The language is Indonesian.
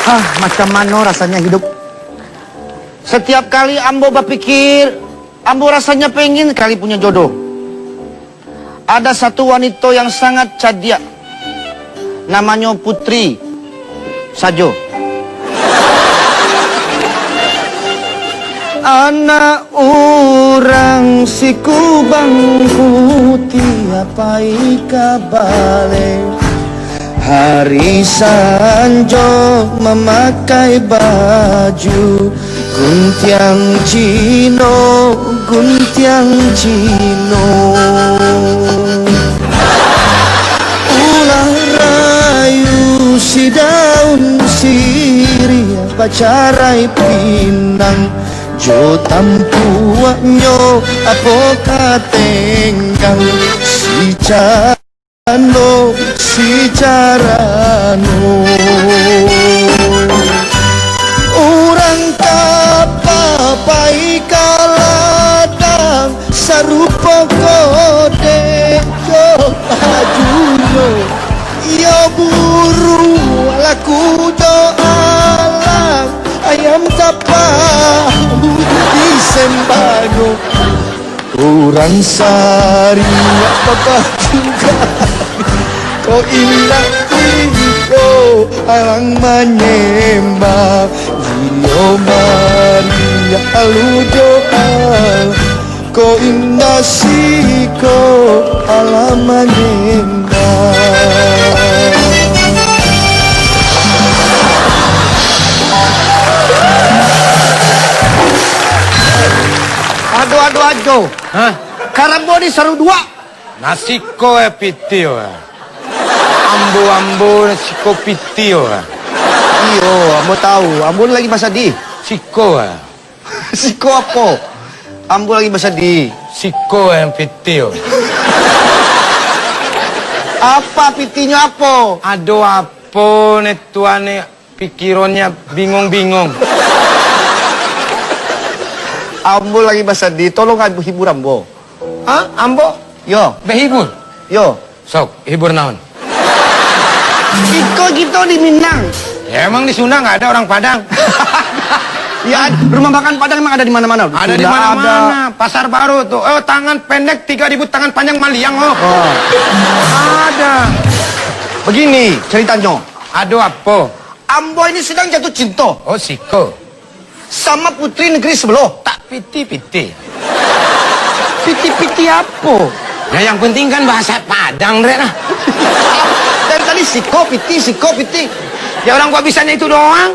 Macam mana rasanya hidup? Setiap kali ambo berpikir, ambo rasanya pengen kali punya jodoh. Ada satu wanita yang sangat cadia, namanya Putri Sajo. Anak orang si kubang putih apa kabale. Hari Sanjo memakai baju guntiang Cino, guntiang Cino. Ulah rayu si daun sirih pacarai pinang. Jo tampuanyo apo katenggang si carano, si carano. Orang kapapai kaladang sarupa kode jo ajuyo. Yo buru laku jo alang ayam tapah di sembano. Orang sari apa juga kau indah ko alang menyembah Dio Maria alujo al ko indah siko alang menyembah. Aduh. Hah? Karambo di saru dua. Nasiko pitio. Ambo nasiko pitio. Iyo, ambo tahu. Ambo lagi bahasa di. Siko. Siko apa? Ambo lagi bahasa di. Siko yang pitio. Apa pitinya apa? Aduh apa netuane pikirannya bingung-bingung. Ambo lagi bahasa di. Tolong hibur ambo. Hah? Ambo? Yo. Behibur? Yo. Sok, hibur naon? Iko gitu di Minang. Ya emang di Sunda nggak ada orang Padang. Ya, rumah makan Padang emang ada di mana-mana. Ada di mana-mana. Pasar Baru tuh. Oh, tangan pendek 3.000, tangan panjang maliang oh. Ada. Begini ceritanya. Aduh apa? Ambo ini sedang jatuh cinta Oh, siko. sama putri negeri sebelah. Tak piti-piti. Piti-piti apa? Ya yang penting kan bahasa Padang, Dre. Dari tadi siko piti. Ya orang gua bisanya itu doang.